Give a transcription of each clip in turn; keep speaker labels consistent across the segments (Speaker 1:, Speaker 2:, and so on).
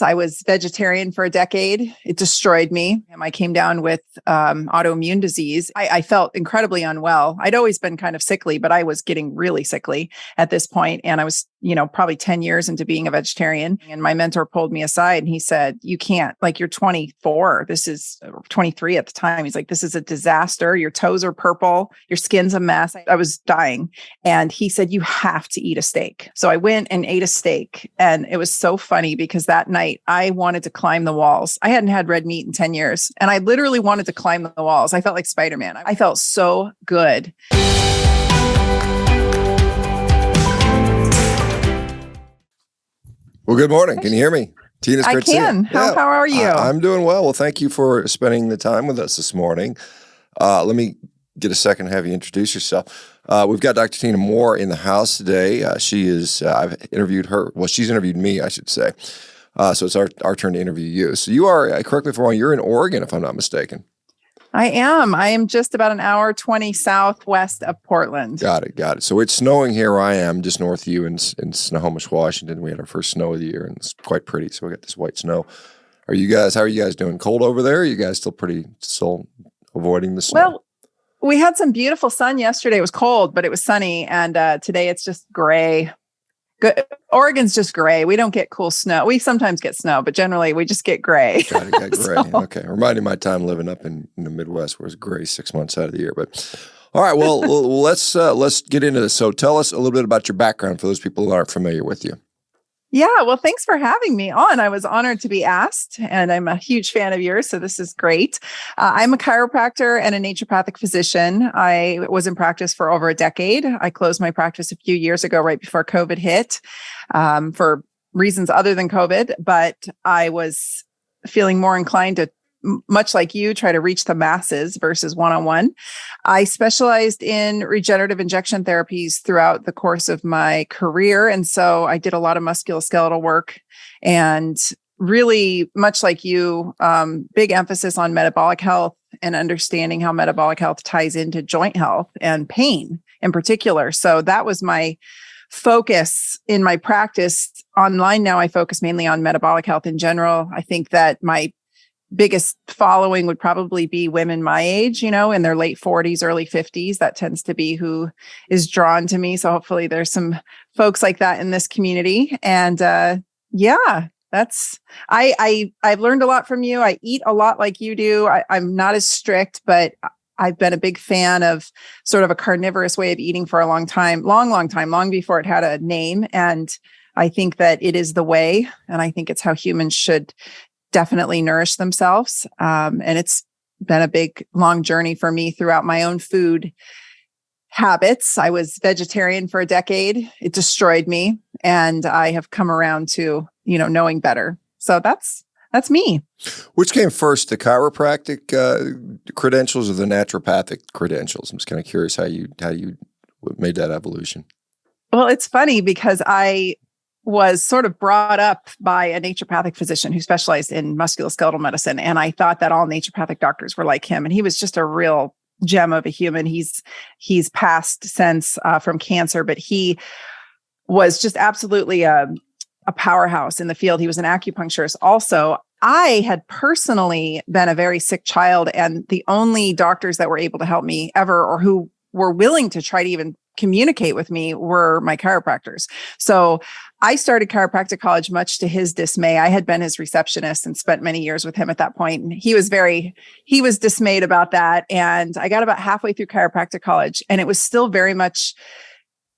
Speaker 1: I was vegetarian for a decade. It destroyed me. I came down with autoimmune disease. I felt incredibly unwell. I'd always been kind of sickly, but I was getting really sickly at this point. And I was, probably 10 years into being a vegetarian. And my mentor pulled me aside and he said, you can't, like, you're 24. This is 23 at the time. He's like, this is a disaster. Your toes are purple. Your skin's a mess. I was dying. And he said, you have to eat a steak. So I went and ate a steak. And it was so funny because that night I wanted to climb the walls. I hadn't had red meat in 10 years. And I literally wanted to climb the walls. I felt like Spider-Man. I felt so good.
Speaker 2: Well, good morning. Can you hear me? Tina's great
Speaker 1: I can. How are you?
Speaker 2: I'm doing well. Well, thank you for spending the time with us this morning. Let me get a second to have you introduce yourself. We've got Dr. Tyna Moore in the house today. I've interviewed her. Well, she's interviewed me, I should say. So it's our turn to interview you. So you are, correct me if I'm wrong, you're in Oregon, if I'm not mistaken.
Speaker 1: I am just about an hour 20 southwest of Portland.
Speaker 2: Got it. So it's snowing here. I am just north of you in Snohomish, Washington. We had our first snow of the year, and it's quite pretty. So we got this white snow. How are you guys doing? Cold over there? Are you guys still avoiding the snow?
Speaker 1: Well, we had some beautiful sun yesterday. It was cold, but it was sunny. And today it's just gray. Good. Oregon's just gray. We don't get cool snow. We sometimes get snow, but generally we just get gray.
Speaker 2: Got gray. Okay. Reminding my time living up in the Midwest where it's gray 6 months out of the year. But all right, well, let's get into this. So tell us a little bit about your background for those people who aren't familiar with you.
Speaker 1: Yeah, well, thanks for having me on. I was honored to be asked, and I'm a huge fan of yours, so this is great. I'm a chiropractor and a naturopathic physician. I was in practice for over a decade. I closed my practice a few years ago, right before COVID hit, for reasons other than COVID, but I was feeling more inclined to, much like you, try to reach the masses versus one-on-one. I specialized in regenerative injection therapies throughout the course of my career. And so I did a lot of musculoskeletal work and really, much like you, big emphasis on metabolic health and understanding how metabolic health ties into joint health and pain in particular. So that was my focus in my practice. Online now, I focus mainly on metabolic health in general. I think that my biggest following would probably be women my age, in their late 40s, early 50s. That tends to be who is drawn to me. So hopefully there's some folks like that in this community. And I've learned a lot from you. I eat a lot like you do. I'm not as strict, but I've been a big fan of sort of a carnivorous way of eating for a long time, long before it had a name. And I think that it is the way, and I think it's how humans should definitely nourish themselves. And it's been a big, long journey for me throughout my own food habits. I was vegetarian for a decade. It destroyed me. And I have come around to, knowing better. So that's me.
Speaker 2: Which came first, the chiropractic credentials or the naturopathic credentials? I'm just kind of curious how you made that evolution.
Speaker 1: Well, it's funny because I was sort of brought up by a naturopathic physician who specialized in musculoskeletal medicine. And I thought that all naturopathic doctors were like him. And he was just a real gem of a human. He's passed since from cancer, but he was just absolutely a powerhouse in the field. He was an acupuncturist. Also, I had personally been a very sick child, and the only doctors that were able to help me ever, or who were willing to try to even communicate with me, were my chiropractors. So I started chiropractic college much to his dismay. I had been his receptionist and spent many years with him at that point. And he was dismayed about that. And I got about halfway through chiropractic college, and it was still very much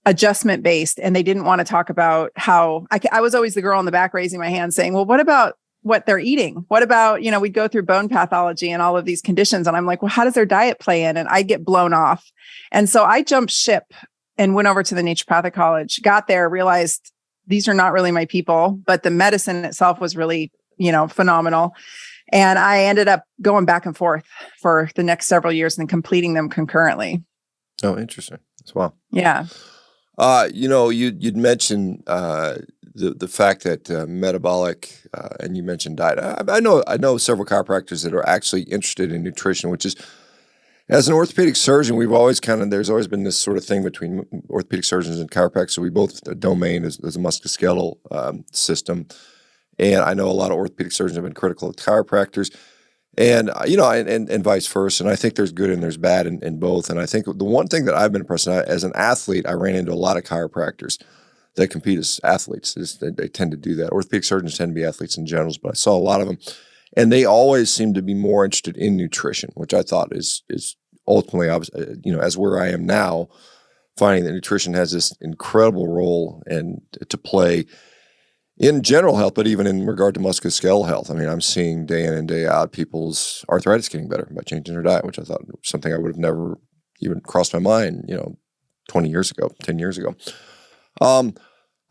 Speaker 1: adjustment based. And they didn't want to talk about how I was always the girl in the back raising my hand saying, well, what about what they're eating? What about, we'd go through bone pathology and all of these conditions. And I'm like, well, how does their diet play in? And I'd get blown off. And so I jumped ship and went over to the naturopathic college, got there, realized these are not really my people, but the medicine itself was really, phenomenal. And I ended up going back and forth for the next several years and completing them concurrently.
Speaker 2: Oh, interesting as well.
Speaker 1: Yeah.
Speaker 2: You'd mentioned the fact that metabolic, and you mentioned diet. I know several chiropractors that are actually interested in nutrition, which is, as an orthopedic surgeon, there's always been this sort of thing between orthopedic surgeons and chiropractors. So we both domain as a musculoskeletal system. And I know a lot of orthopedic surgeons have been critical of chiropractors. And, and vice versa. And I think there's good and there's bad in both. And I think the one thing that I've been impressed with, as an athlete, I ran into a lot of chiropractors that compete as athletes. They tend to do that. Orthopedic surgeons tend to be athletes in general, but I saw a lot of them. And they always seem to be more interested in nutrition, which I thought is ultimately, as where I am now, finding that nutrition has this incredible role and to play in general health, but even in regard to musculoskeletal health. I mean, I'm seeing day in and day out people's arthritis getting better by changing their diet, which I thought was something I would have never even crossed my mind, 20 years ago, 10 years ago. I'm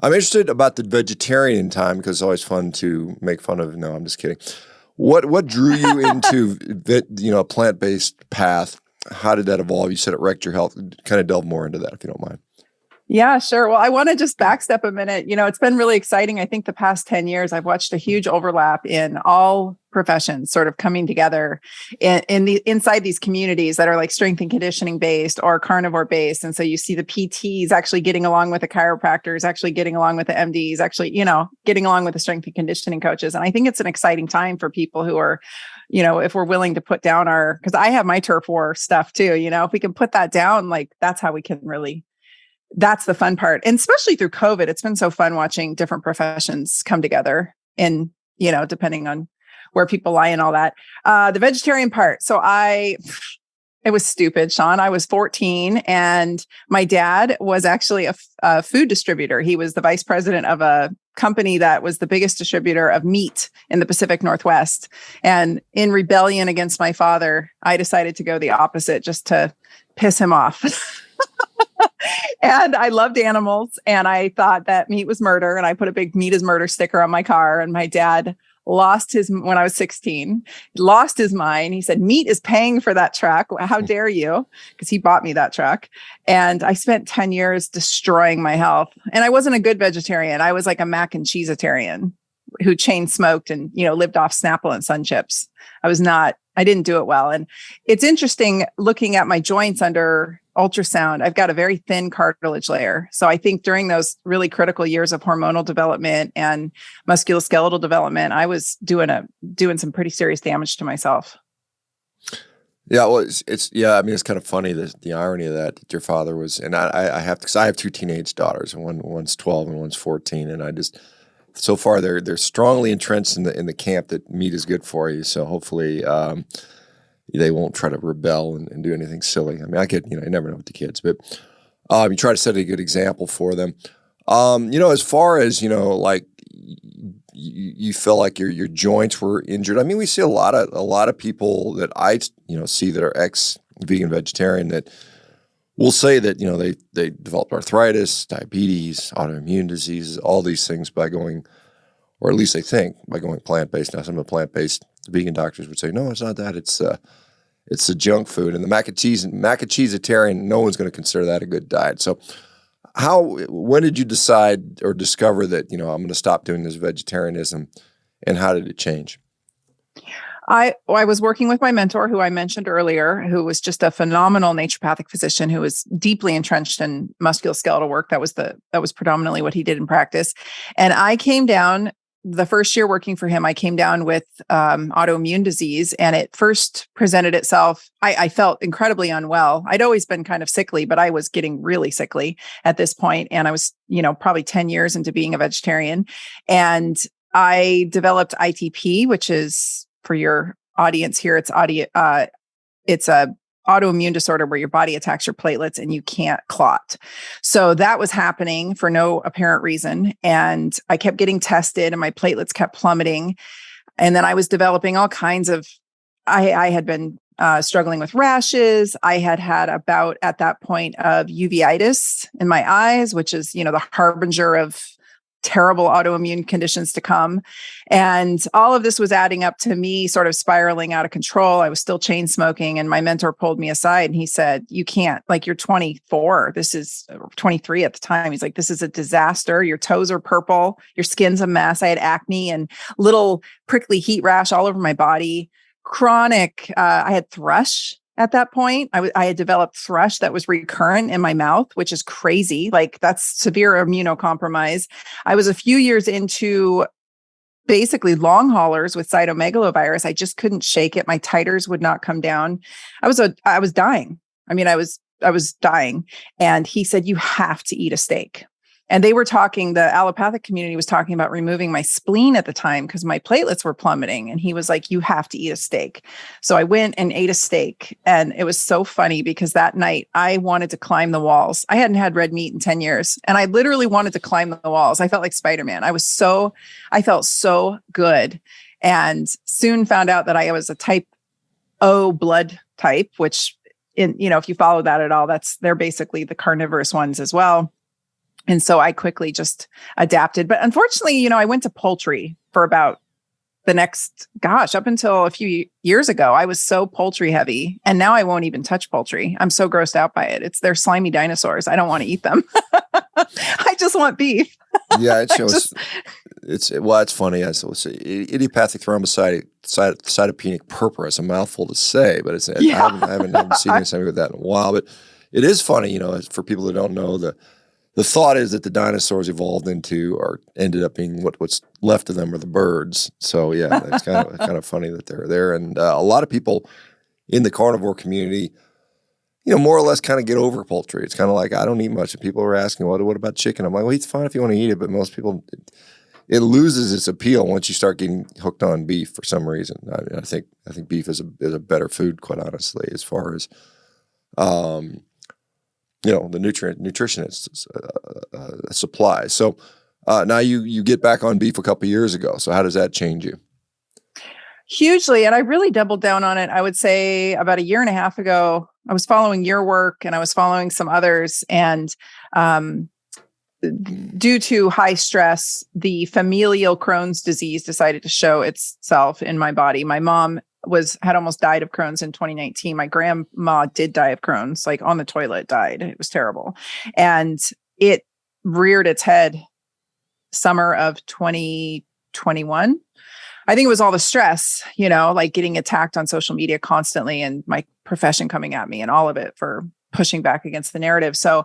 Speaker 2: interested about the vegetarian time because it's always fun to make fun of. No, I'm just kidding. What drew you into a plant-based path? How did that evolve? You said it wrecked your health. Kind of delve more into that if you don't mind.
Speaker 1: Yeah, sure. Well, I want to just backstep a minute. It's been really exciting. I think the past 10 years, I've watched a huge overlap in all professions sort of coming together inside these communities that are like strength and conditioning based or carnivore based. And so you see the PTs actually getting along with the chiropractors, actually getting along with the MDs, actually, getting along with the strength and conditioning coaches. And I think it's an exciting time for people who are, if we're willing to put down because I have my turf war stuff too, if we can put that down, like that's how we can really. That's the fun part. And especially through COVID, it's been so fun watching different professions come together and, depending on where people lie and all that. The vegetarian part. So it was stupid, Shawn. I was 14 and my dad was actually a food distributor. He was the vice president of a company that was the biggest distributor of meat in the Pacific Northwest. And in rebellion against my father, I decided to go the opposite just to piss him off. And I loved animals and I thought that meat was murder. And I put a big meat is murder sticker on my car. And my dad when I was 16, lost his mind. He said, meat is paying for that truck. How dare you? Because he bought me that truck. And I spent 10 years destroying my health. And I wasn't a good vegetarian. I was like a mac and cheeseitarian who chain smoked and, lived off Snapple and Sun Chips. I didn't do it well. And it's interesting looking at my joints under ultrasound. I've got a very thin cartilage layer. So I think during those really critical years of hormonal development and musculoskeletal development, I was doing some pretty serious damage to myself.
Speaker 2: Yeah, well, it's kind of funny the irony of that your father was, and I have because I have two teenage daughters, and one's 12 and one's 14, and I just so far they're strongly entrenched in the camp that meat is good for you. So hopefully they won't try to rebel and do anything silly. I mean, I never know with the kids, but you try to set a good example for them. As far as like you feel like your joints were injured. I mean, we see a lot of people that I see that are ex-vegan vegetarian that will say that they developed arthritis, diabetes, autoimmune diseases, all these things by going, or at least they think by going plant-based. Now, some of the plant-based vegan doctors would say, no, it's not that. It's the junk food and the mac and cheeseitarian. No one's going to consider that a good diet. So, when did you decide or discover that I'm going to stop doing this vegetarianism, and how did it change?
Speaker 1: I was working with my mentor, who I mentioned earlier, who was just a phenomenal naturopathic physician who was deeply entrenched in musculoskeletal work. That was predominantly what he did in practice. And I came down the first year working for him. I came down with autoimmune disease, and it first presented itself. I felt incredibly unwell. I'd always been kind of sickly, but I was getting really sickly at this point, and I was, probably 10 years into being a vegetarian, and I developed ITP, which is, for your audience here, it's a autoimmune disorder where your body attacks your platelets and you can't clot. So that was happening for no apparent reason. And I kept getting tested and my platelets kept plummeting. And then I was developing all kinds of, I had been struggling with rashes. I had a bout at that point of uveitis in my eyes, which is, the harbinger of terrible autoimmune conditions to come. And all of this was adding up to me sort of spiraling out of control. I was still chain smoking, and my mentor pulled me aside and he said, you can't, like, you're 24. This is 23 at the time. He's like, this is a disaster. Your toes are purple. Your skin's a mess. I had acne and little prickly heat rash all over my body. Chronic, I had thrush. At that point, I had developed thrush that was recurrent in my mouth, which is crazy. Like, that's severe immunocompromise. I was a few years into basically long haulers with cytomegalovirus. I just couldn't shake it. My titers would not come down. I was dying. I mean, I was dying. And he said, you have to eat a steak. And they were talking, the allopathic community was talking about removing my spleen at the time because my platelets were plummeting. And he was like, you have to eat a steak. So I went and ate a steak. And it was so funny because that night I wanted to climb the walls. I hadn't had red meat in 10 years. And I literally wanted to climb the walls. I felt like Spider-Man. I felt so good. And soon found out that I was a type O blood type, which if you follow that at all, they're basically the carnivorous ones as well. And so I quickly just adapted. But unfortunately, I went to poultry for about the next, up until a few years ago. I was so poultry heavy. And now I won't even touch poultry. I'm so grossed out by it. They're slimy dinosaurs. I don't want to eat them. I just want beef.
Speaker 2: Yeah, it shows. It's funny. It's idiopathic thrombocytopenic purpura. It's a mouthful to say, but I haven't seen something with that in a while. But it is funny, for people who don't know, the thought is that the dinosaurs evolved into or ended up being what's left of them are the birds. So yeah, it's kind of funny that they're there. And a lot of people in the carnivore community, more or less kind of get over poultry. It's kind of like, I don't eat much. And people are asking, what about chicken? I'm like, well, it's fine if you want to eat it, but most people, it loses its appeal once you start getting hooked on beef for some reason. I think beef is a better food, quite honestly, as far as the nutritionist supply. So now you get back on beef a couple years ago. So how does that change you?
Speaker 1: Hugely. And I really doubled down on it. I would say about a year and a half ago, I was following your work and I was following some others. And due to high stress, the familial Crohn's disease decided to show itself in my body. My mom had almost died of Crohn's in 2019. My grandma did die of Crohn's, like on the toilet died. It was terrible. And it reared its head summer of 2021. I think it was all the stress, like getting attacked on social media constantly and my profession coming at me and all of it for pushing back against the narrative. So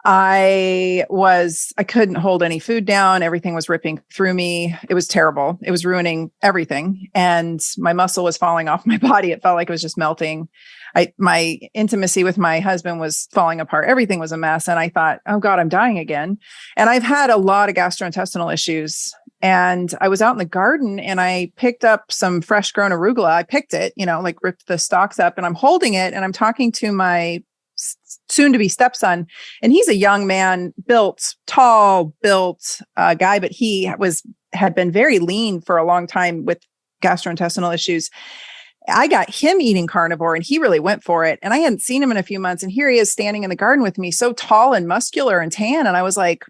Speaker 1: I couldn't hold any food down. Everything was ripping through me. It was terrible. It was ruining everything. And my muscle was falling off my body. It felt like it was just melting. My intimacy with my husband was falling apart. Everything was a mess. And I thought, oh God, I'm dying again. And I've had a lot of gastrointestinal issues. And I was out in the garden and I picked up some fresh grown arugula. I picked it, ripped the stalks up, and I'm holding it and I'm talking to my soon-to-be stepson, and he's a young man, tall built guy, but he had been very lean for a long time with gastrointestinal issues. I got him eating carnivore, and he really went for it. And I hadn't seen him in a few months, and here he is standing in the garden with me, so tall and muscular and tan. And I was like,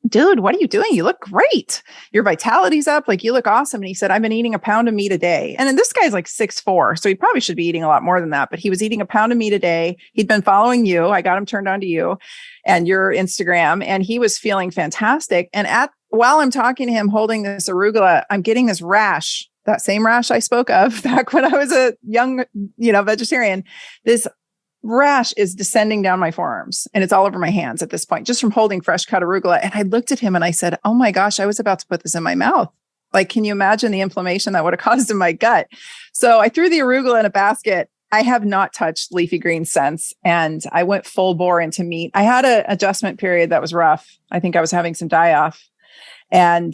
Speaker 1: dude, what are you doing? You look great. Your vitality's up. Like, you look awesome. And he said, I've been eating a pound of meat a day. And then this guy's like 6'4". So he probably should be eating a lot more than that, but he was eating a pound of meat a day. He'd been following you. I got him turned on to you and your Instagram, and he was feeling fantastic. And while I'm talking to him holding this arugula, I'm getting this rash, that same rash I spoke of back when I was a young, vegetarian. This rash is descending down my forearms and it's all over my hands at this point, just from holding fresh cut arugula. And I looked at him and I said, oh my gosh, I was about to put this in my mouth. Like, can you imagine the inflammation that would have caused in my gut? So I threw the arugula in a basket. I have not touched leafy greens since. And I went full bore into meat. I had an adjustment period that was rough. I think I was having some die-off. And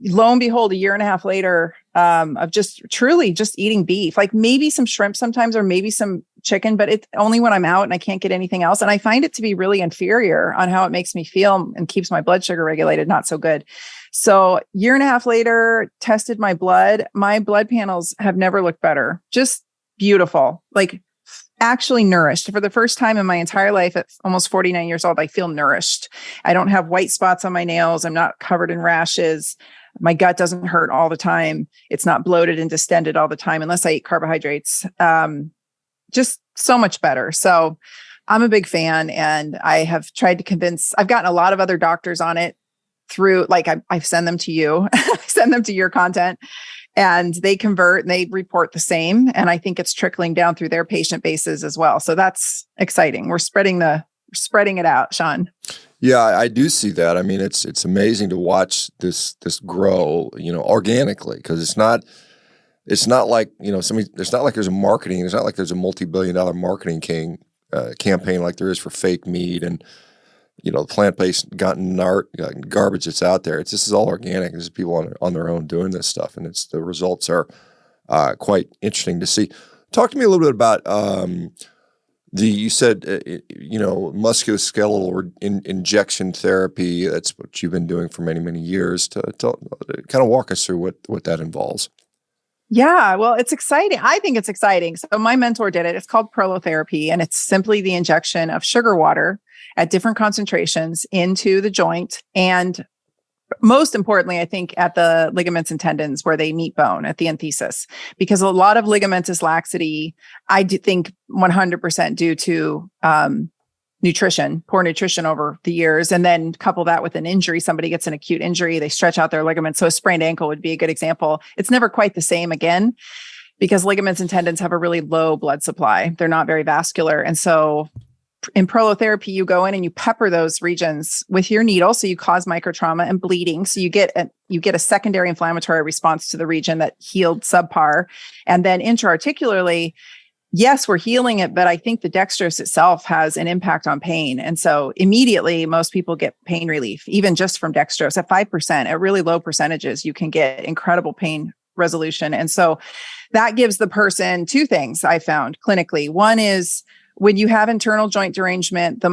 Speaker 1: lo and behold, a year and a half later, of just truly just eating beef, like maybe some shrimp sometimes, or maybe some chicken, but it's only when I'm out and I can't get anything else. And I find it to be really inferior on how it makes me feel and keeps my blood sugar regulated. Not so good. So year and a half later, tested my blood. My blood panels have never looked better. Just beautiful. Like, actually nourished. For the first time in my entire life at almost 49 years old, I feel nourished. I don't have white spots on my nails. I'm not covered in rashes. My gut doesn't hurt all the time. It's not bloated and distended all the time, unless I eat carbohydrates. Just so much better. So I'm a big fan, and I have tried to I've gotten a lot of other doctors on it through, like, I send them to you, I send them to your content, and they convert and they report the same. And I think it's trickling down through their patient bases as well. So that's exciting. We're spreading it out, Shawn.
Speaker 2: Yeah, I do see that. I mean, it's amazing to watch this grow, organically, because it's not like, it's not like there's a marketing, it's not like there's a multi-billion-dollar marketing campaign like there is for fake meat and plant-based garbage that's out there. This is all organic. This is people on their own doing this stuff, and the results are quite interesting to see. Talk to me a little bit about you said musculoskeletal or injection therapy. That's what you've been doing for many, many years. To kind of walk us through what that involves.
Speaker 1: Yeah, well, it's exciting. I think it's exciting. So my mentor did it. It's called Prolotherapy, and it's simply the injection of sugar water at different concentrations into the joint. And most importantly, I think at the ligaments and tendons where they meet bone at the enthesis, because a lot of ligamentous laxity, I do think 100% due to poor nutrition over the years. And then couple that with an injury. Somebody gets an acute injury, they stretch out their ligaments. So a sprained ankle would be a good example. It's never quite the same again because ligaments and tendons have a really low blood supply. They're not very vascular. And so in prolotherapy, you go in and you pepper those regions with your needle. So you cause microtrauma and bleeding. So you get a secondary inflammatory response to the region that healed subpar. And then intra-articularly, yes, we're healing it, but I think the dextrose itself has an impact on pain. And so immediately most people get pain relief, even just from dextrose at 5%, at really low percentages, you can get incredible pain resolution. And so that gives the person two things I found clinically. One is when you have internal joint derangement, the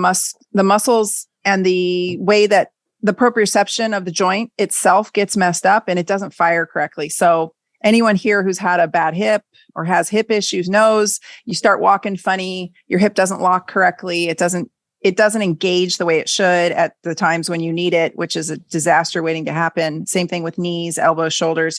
Speaker 1: muscles and the way that the proprioception of the joint itself gets messed up and it doesn't fire correctly. So anyone here who's had a bad hip or has hip issues knows you start walking funny, your hip doesn't lock correctly. It doesn't engage the way it should at the times when you need it, which is a disaster waiting to happen. Same thing with knees, elbows, shoulders.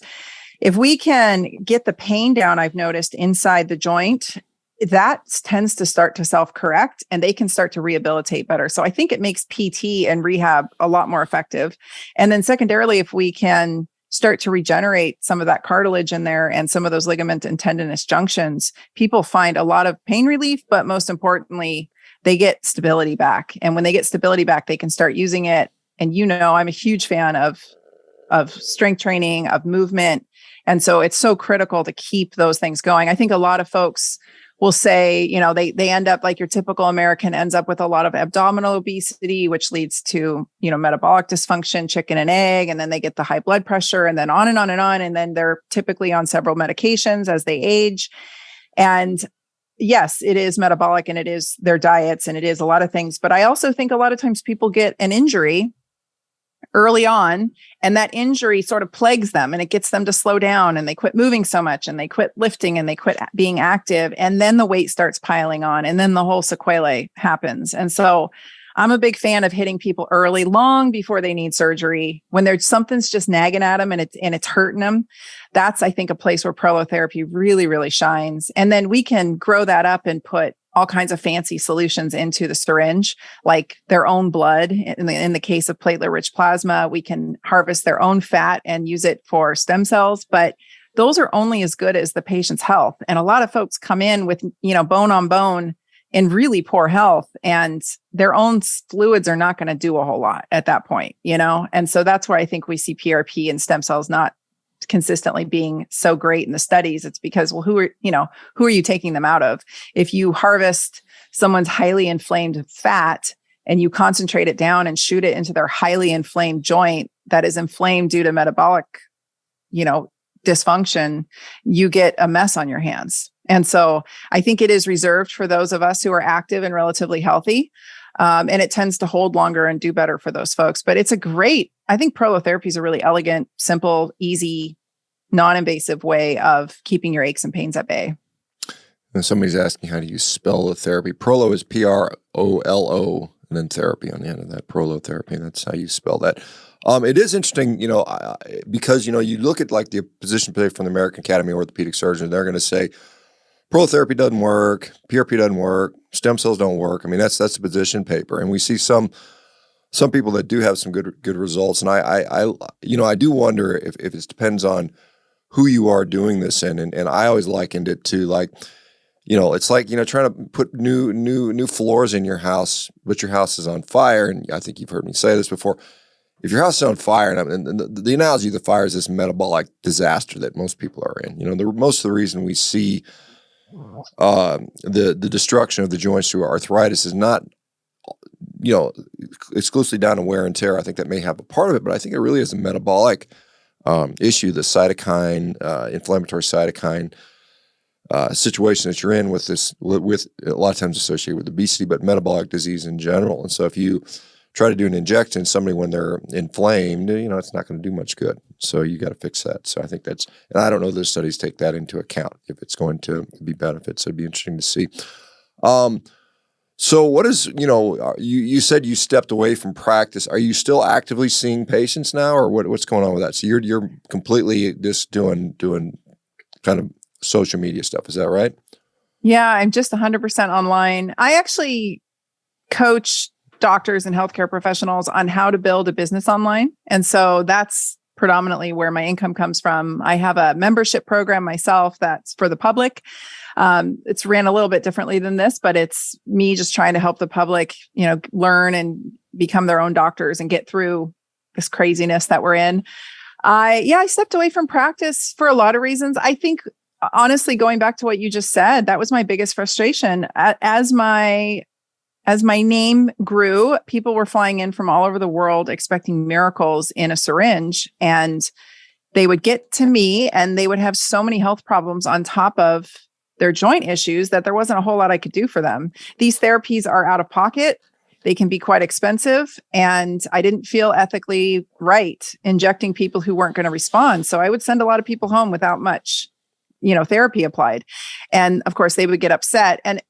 Speaker 1: If we can get the pain down, I've noticed inside the joint, that tends to start to self-correct and they can start to rehabilitate better. So I think it makes PT and rehab a lot more effective. And then secondarily, if we can start to regenerate some of that cartilage in there and some of those ligament and tendinous junctions, people find a lot of pain relief, but most importantly, they get stability back. And when they get stability back, they can start using it. And I'm a huge fan of strength training, of movement. And so it's so critical to keep those things going. I think a lot of folks will say, they end up like your typical American ends up with a lot of abdominal obesity, which leads to, metabolic dysfunction, chicken and egg, and then they get the high blood pressure and then on and on and on. And then they're typically on several medications as they age. And yes, it is metabolic and it is their diets and it is a lot of things. But I also think a lot of times people get an injury early on, and that injury sort of plagues them and it gets them to slow down and they quit moving so much and they quit lifting and they quit being active. And then the weight starts piling on and then the whole sequelae happens. And so I'm a big fan of hitting people early, long before they need surgery, when there's something's just nagging at them and it's hurting them. That's, I think, a place where prolotherapy really, really shines. And then we can grow that up and put all kinds of fancy solutions into the syringe, like their own blood. In the case of platelet-rich plasma, we can harvest their own fat and use it for stem cells, but those are only as good as the patient's health. And a lot of folks come in with, bone on bone in really poor health, and their own fluids are not going to do a whole lot at that point, And so that's where I think we see PRP and stem cells not consistently being so great in the studies. It's because, well, who are you taking them out of? If you harvest someone's highly inflamed fat and you concentrate it down and shoot it into their highly inflamed joint that is inflamed due to metabolic, dysfunction, you get a mess on your hands. And so I think it is reserved for those of us who are active and relatively healthy. And it tends to hold longer and do better for those folks. But I think prolotherapy is a really elegant, simple, easy, non-invasive way of keeping your aches and pains at bay.
Speaker 2: And somebody's asking, how do you spell the therapy? Prolo is Prolo, and then therapy on the end of that, prolotherapy. That's how you spell that. It is interesting, because, you look at like the position paper from the American Academy of Orthopedic Surgeons, they're going to say, prolotherapy doesn't work, PRP doesn't work, stem cells don't work. I mean, that's the position paper. And we see some people that do have some good results. And I do wonder if it depends on who you are doing this in. And I always likened it to like, it's like, trying to put new floors in your house, but your house is on fire. And I think you've heard me say this before. If your house is on fire, and the analogy of the fire is this metabolic disaster that most people are in. Most of the reason we see the destruction of the joints through arthritis is not, exclusively down to wear and tear. I think that may have a part of it, but I think it really is a metabolic issue, the cytokine, inflammatory cytokine situation that you're in with a lot of times associated with obesity, but metabolic disease in general. And so if you try to do an injection to somebody when they're inflamed, it's not going to do much good. So you got to fix that. So I think and I don't know if those studies take that into account, if it's going to be benefits. So it'd be interesting to see. So what is, you said you stepped away from practice. Are you still actively seeing patients now, or what's going on with that? So you're completely just doing kind of social media stuff. Is that right?
Speaker 1: Yeah, I'm just 100% online. I actually coach doctors and healthcare professionals on how to build a business online. And so that's predominantly where my income comes from. I have a membership program myself that's for the public. It's ran a little bit differently than this, but it's me just trying to help the public, learn and become their own doctors and get through this craziness that we're in. I stepped away from practice for a lot of reasons. I think, honestly, going back to what you just said, that was my biggest frustration. As my name grew, people were flying in from all over the world expecting miracles in a syringe, and they would get to me and they would have so many health problems on top of their joint issues that there wasn't a whole lot I could do for them. These therapies are out of pocket. They can be quite expensive, and I didn't feel ethically right injecting people who weren't going to respond. So I would send a lot of people home without much, therapy applied. And of course they would get upset. And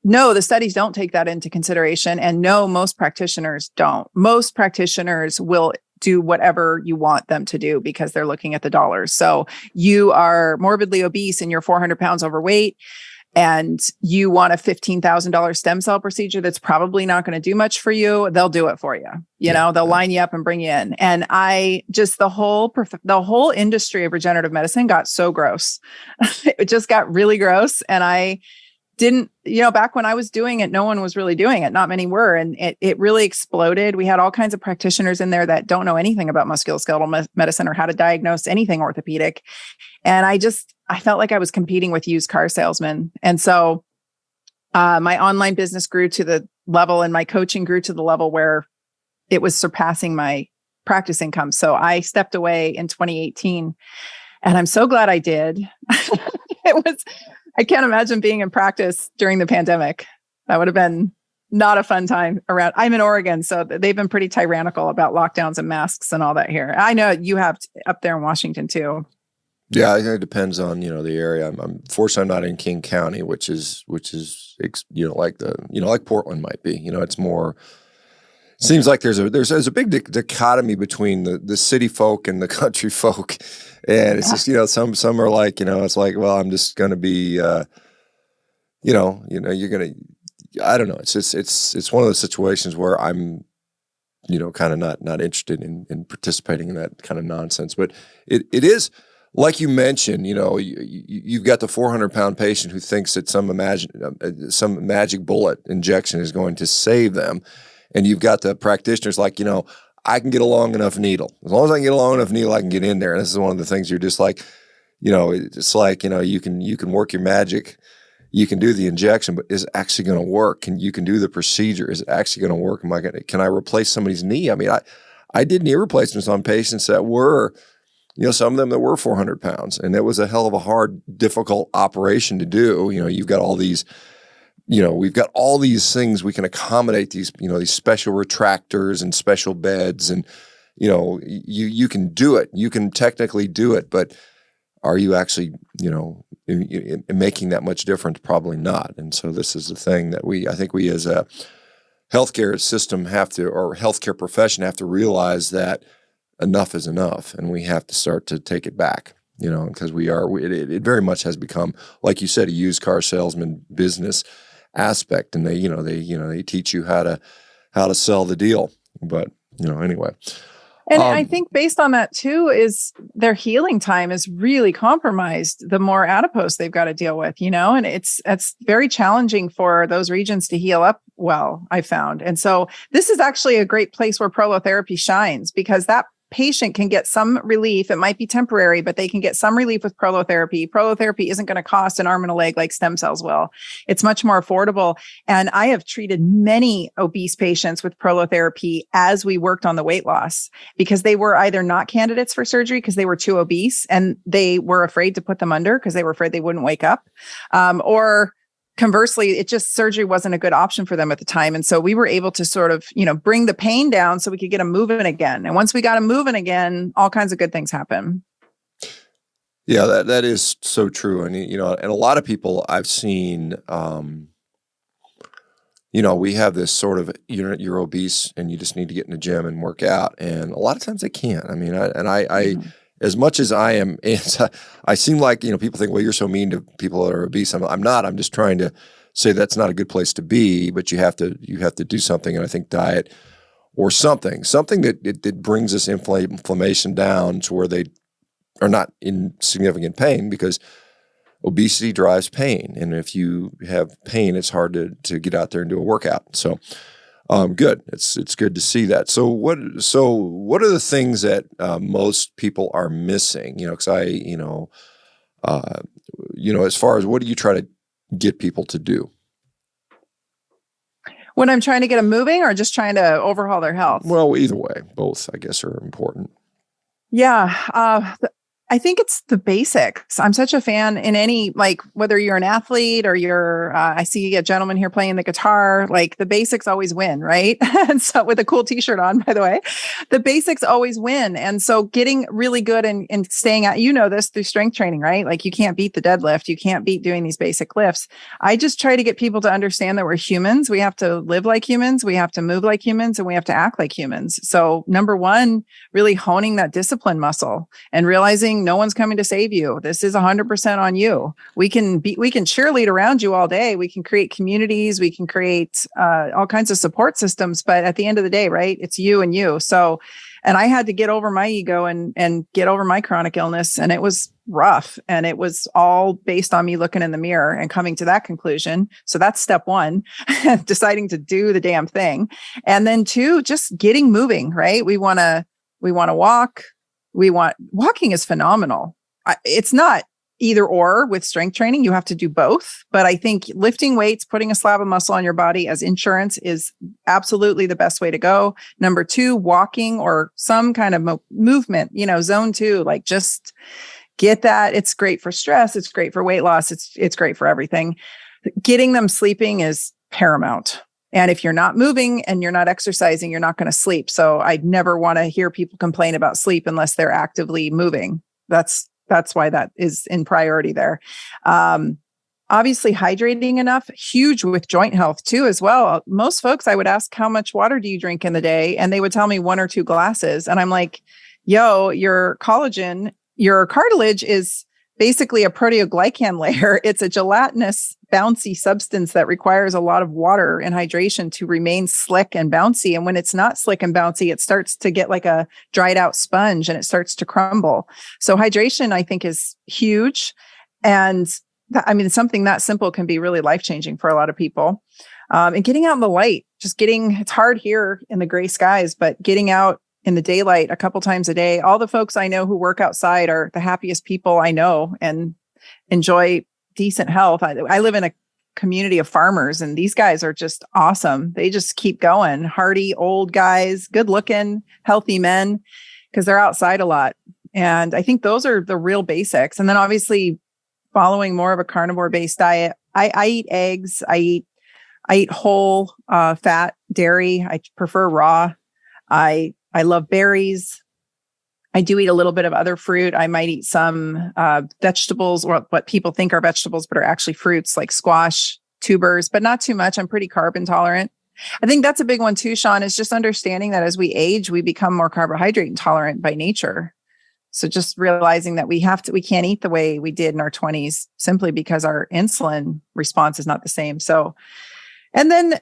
Speaker 1: no, the studies don't take that into consideration. And no, most practitioners don't. Most practitioners will do whatever you want them to do because they're looking at the dollars. So you are morbidly obese and you're 400 pounds overweight, and you want a $15,000 stem cell procedure that's probably not going to do much for you. They'll do it for you. They'll line you up and bring you in. And the whole industry of regenerative medicine got so gross. It just got really gross. And I didn't, back when I was doing it, no one was really doing it. Not many were. And it really exploded. We had all kinds of practitioners in there that don't know anything about musculoskeletal medicine or how to diagnose anything orthopedic. And I felt like I was competing with used car salesmen. And so my online business grew to the level, and my coaching grew to the level where it was surpassing my practice income. So I stepped away in 2018, and I'm so glad I did. I can't imagine being in practice during the pandemic. That would have been not a fun time around. I'm in Oregon, so they've been pretty tyrannical about lockdowns and masks and all that here. I know you have up there in Washington too.
Speaker 2: Yeah, I think it depends on, the area. I'm fortunately I'm not in King County, which is like Portland might be. It's more. Seems like there's a big dichotomy between the city folk and the country folk, and it's just some are like it's like, well, I'm just going to be you're going to, I don't know, it's one of those situations where I'm kind of not interested in participating in that kind of nonsense. But it is, like you mentioned, you've got the 400-pound patient who thinks that some magic bullet injection is going to save them. And you've got the practitioners like, I can get a long enough needle. As long as I can get a long enough needle, I can get in there. And this is one of the things you're just like, it's like, you can work your magic. You can do the injection, but is it actually going to work? And you can do the procedure. Is it actually going to work? Can I replace somebody's knee? I mean, I did knee replacements on patients that were, some of them that were 400 pounds. And it was a hell of a hard, difficult operation to do. You've got all these, we've got all these things we can accommodate these, these special retractors and special beds, and, you can do it. You can technically do it, but are you actually, in making that much difference? Probably not. And so this is the thing that I think we as a healthcare system or healthcare profession have to realize that enough is enough, and we have to start to take it back. Because it very much has become, like you said, a used car salesman business aspect, and they teach you how to sell the deal. But anyway,
Speaker 1: And I think based on that too, is their healing time is really compromised the more adipose they've got to deal with, and it's very challenging for those regions to heal up well, I found. And so this is actually a great place where prolotherapy shines, because that patient can get some relief. It might be temporary, but they can get some relief with prolotherapy. Prolotherapy isn't going to cost an arm and a leg like stem cells will. It's much more affordable. And I have treated many obese patients with prolotherapy as we worked on the weight loss, because they were either not candidates for surgery because they were too obese and they were afraid to put them under because they were afraid they wouldn't wake up, or conversely, surgery wasn't a good option for them at the time. And so we were able to sort of, bring the pain down so we could get them moving again. And once we got them moving again, all kinds of good things happen.
Speaker 2: Yeah, that is so true. And, and a lot of people I've seen, we have this sort of, you're obese and you just need to get in the gym and work out. And a lot of times they can't. I mean, I as much as I am, I seem like, people think, well, you're so mean to people that are obese. I'm not. I'm just trying to say that's not a good place to be, but you have to do something. And I think diet or something that brings this inflammation down to where they are not in significant pain, because obesity drives pain. And if you have pain, it's hard to get out there and do a workout. So good. It's good to see that. So what are the things that most people are missing? Because as far as what do you try to get people to do?
Speaker 1: When I'm trying to get them moving or just trying to overhaul their health?
Speaker 2: Well, either way, both, I guess, are important.
Speaker 1: Yeah. I think it's the basics. I'm such a fan in any, whether you're an athlete or I see a gentleman here playing the guitar, the basics always win, right? And so with a cool t-shirt on, by the way, the basics always win. And so getting really good and staying out, this through strength training, right? You can't beat the deadlift. You can't beat doing these basic lifts. I just try to get people to understand that we're humans. We have to live like humans. We have to move like humans, and we have to act like humans. So number one, really honing that discipline muscle and realizing no one's coming to save you. This is 100% on you. We can cheerlead around you all day. We can create communities. We can create all kinds of support systems. But at the end of the day, right, it's you and you. So, and I had to get over my ego and get over my chronic illness. And it was rough. And it was all based on me looking in the mirror and coming to that conclusion. So that's step one, deciding to do the damn thing. And then two, just getting moving, right? We want to walk. Walking is phenomenal. It's not either or with strength training. You have to do both. But I think lifting weights, putting a slab of muscle on your body as insurance is absolutely the best way to go. Number two, walking or some kind of movement, zone two, just get that. It's great for stress. It's great for weight loss. It's great for everything. Getting them sleeping is paramount. And if you're not moving and you're not exercising, you're not going to sleep. So I'd never want to hear people complain about sleep unless they're actively moving. That's why that is in priority there. Obviously, hydrating enough, huge with joint health too, as well. Most folks, I would ask, how much water do you drink in the day? And they would tell me 1 or 2 glasses. And I'm like, your collagen, your cartilage is basically a proteoglycan layer. It's a gelatinous, bouncy substance that requires a lot of water and hydration to remain slick and bouncy. And when it's not slick and bouncy, it starts to get like a dried out sponge and it starts to crumble. So hydration, I think, is huge. And something that simple can be really life-changing for a lot of people. And getting out in the light, it's hard here in the gray skies, but getting out in the daylight a couple times a day. All the folks I know who work outside are the happiest people I know and enjoy decent health. I live in a community of farmers, and these guys are just awesome. They just keep going. Hardy old guys, good looking, healthy men, because they're outside a lot. And I think those are the real basics. And then obviously following more of a carnivore based diet. I eat eggs. I eat whole fat dairy. I prefer raw. I love berries. I do eat a little bit of other fruit. I might eat some vegetables, or what people think are vegetables, but are actually fruits like squash, tubers, but not too much. I'm pretty carb intolerant. I think that's a big one too, Shawn, is just understanding that as we age, we become more carbohydrate intolerant by nature. So just realizing that we can't eat the way we did in our 20s simply because our insulin response is not the same. So, and then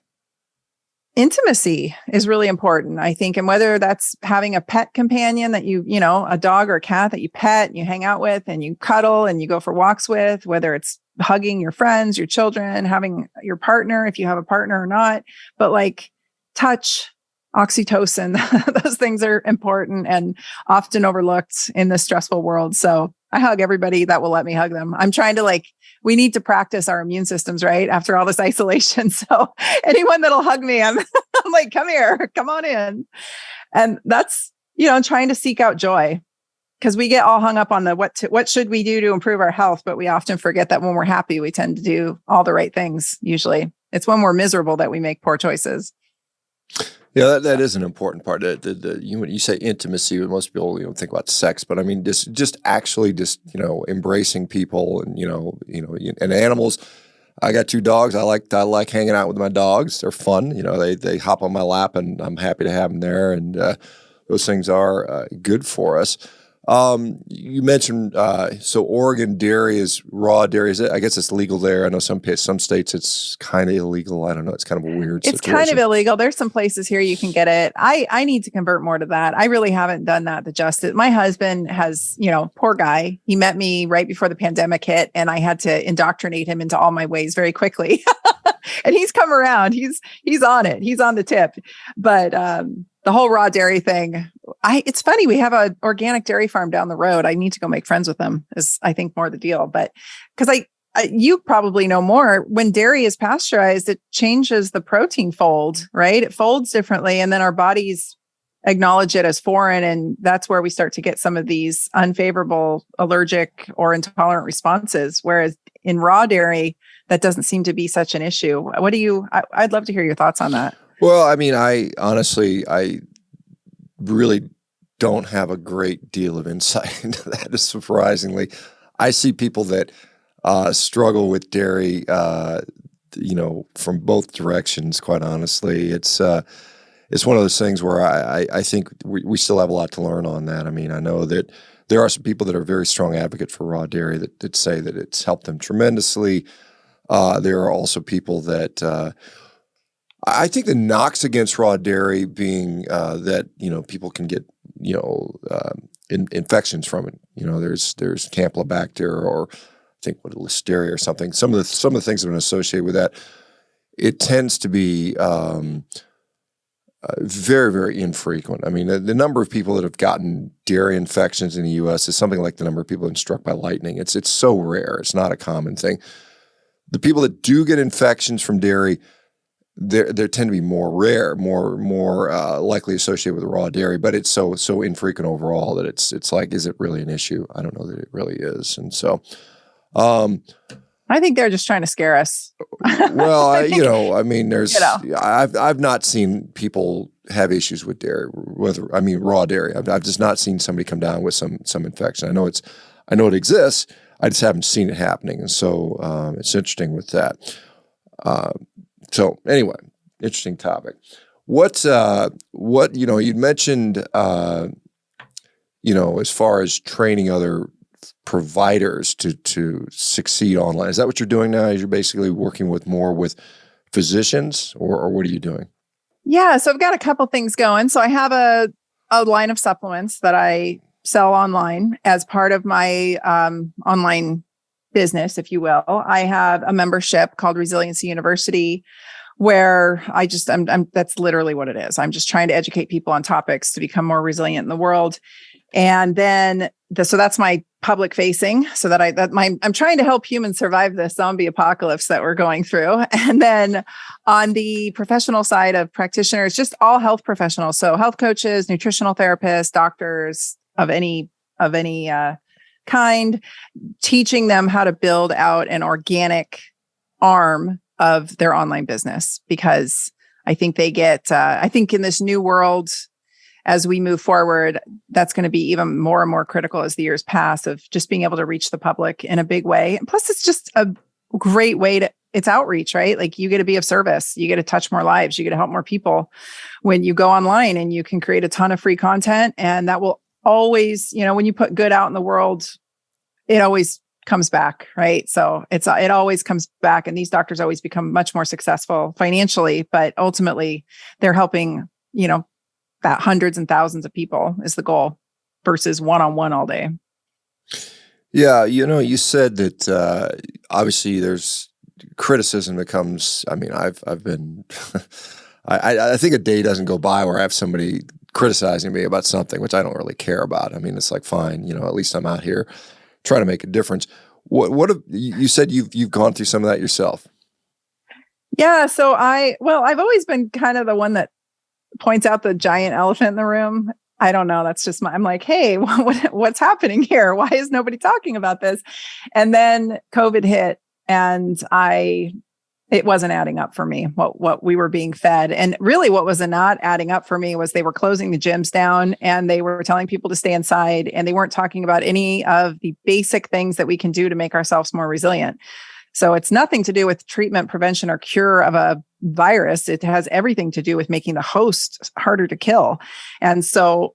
Speaker 1: intimacy is really important, I think. And whether that's having a pet companion that a dog or a cat that you pet and you hang out with and you cuddle and you go for walks with, whether it's hugging your friends, your children, having your partner, if you have a partner or not, but like touch, oxytocin, those things are important and often overlooked in this stressful world. So I hug everybody that will let me hug them. I'm trying to we need to practice our immune systems, right? After all this isolation. So anyone that'll hug me, I'm like, come here, come on in. And that's, trying to seek out joy, because we get all hung up on what should we do to improve our health? But we often forget that when we're happy, we tend to do all the right things. Usually it's when we're miserable that we make poor choices.
Speaker 2: Yeah, that is an important part. When you say intimacy, most people think about sex, but I mean just actually embracing people and animals. I got 2 dogs. I like hanging out with my dogs. They're fun. They hop on my lap, and I'm happy to have them there. And those things are good for us. You mentioned so Oregon dairy is raw dairy. I guess it's legal there. I know some states it's kind of illegal. I don't know. It's kind of a weird situation.
Speaker 1: It's kind of illegal. There's some places here you can get it. I need to convert more to that. I really haven't done that the justice. My husband has, poor guy. He met me right before the pandemic hit, and I had to indoctrinate him into all my ways very quickly. And he's come around. He's on it. He's on the tip. but the whole raw dairy thing, it's funny. We have an organic dairy farm down the road. I need to go make friends with them, is I think more the deal. But because you probably know more, when dairy is pasteurized, it changes the protein fold, right? It folds differently. And then our bodies acknowledge it as foreign. And that's where we start to get some of these unfavorable allergic or intolerant responses. Whereas in raw dairy, that doesn't seem to be such an issue. I'd love to hear your thoughts on that.
Speaker 2: Well, I mean, I really don't have a great deal of insight into that, surprisingly. I see people that struggle with dairy, from both directions, quite honestly. It's one of those things where I think we still have a lot to learn on that. I mean, I know that there are some people that are very strong advocates for raw dairy that say that it's helped them tremendously. There are also people that I think the knocks against raw dairy being that people can get infections from it. There's Campylobacter, or I think Listeria or something. Some of the things that are associated with that. It tends to be very, very infrequent. I mean, the number of people that have gotten dairy infections in the U.S. is something like the number of people that have been struck by lightning. It's so rare. It's not a common thing. The people that do get infections from dairy, they tend to be more rare, more likely associated with raw dairy, but it's so infrequent overall that it's like, is it really an issue? I don't know that it really is. And so,
Speaker 1: I think they're just trying to scare us.
Speaker 2: Well, I've not seen people have issues with dairy, raw dairy. I've just not seen somebody come down with some infection. I know it exists. I just haven't seen it happening. And so, it's interesting with that. So anyway, interesting topic. What you'd mentioned, as far as training other providers to succeed online. Is that what you're doing now? You're basically working more with physicians, or what are you doing?
Speaker 1: Yeah. So I've got a couple things going. So I have a line of supplements that I sell online as part of my online business, if you will. I have a membership called Resiliency University, where I'm that's literally what it is. I'm just trying to educate people on topics to become more resilient in the world. And then so that's my public facing, so that I'm trying to help humans survive this zombie apocalypse that we're going through. And then on the professional side of practitioners, just all health professionals. So health coaches, nutritional therapists, doctors of any kind, teaching them how to build out an organic arm of their online business, because I think I think in this new world, as we move forward, that's going to be even more and more critical as the years pass, of just being able to reach the public in a big way. And plus, it's just a great way it's outreach, right? Like, you get to be of service, you get to touch more lives, you get to help more people when you go online, and you can create a ton of free content. And that will always, when you put good out in the world, it always comes back, right? So it always comes back, and these doctors always become much more successful financially, but ultimately they're helping, that hundreds and thousands of people is the goal versus one-on-one all day.
Speaker 2: Yeah, you said that obviously there's criticism that comes. I mean, I've been, I think a day doesn't go by where I have somebody criticizing me about something, which I don't really care about. I mean, it's like, fine, at least I'm out here trying to make a difference. What have, you said you've gone through some of that yourself?
Speaker 1: Yeah. So I've always been kind of the one that points out the giant elephant in the room. I don't know. That's just I'm like, hey, what's happening here? Why is nobody talking about this? And then COVID hit, and it wasn't adding up for me, what we were being fed. And really what was not adding up for me was they were closing the gyms down, and they were telling people to stay inside, and they weren't talking about any of the basic things that we can do to make ourselves more resilient. So it's nothing to do with treatment, prevention, or cure of a virus. It has everything to do with making the host harder to kill. And so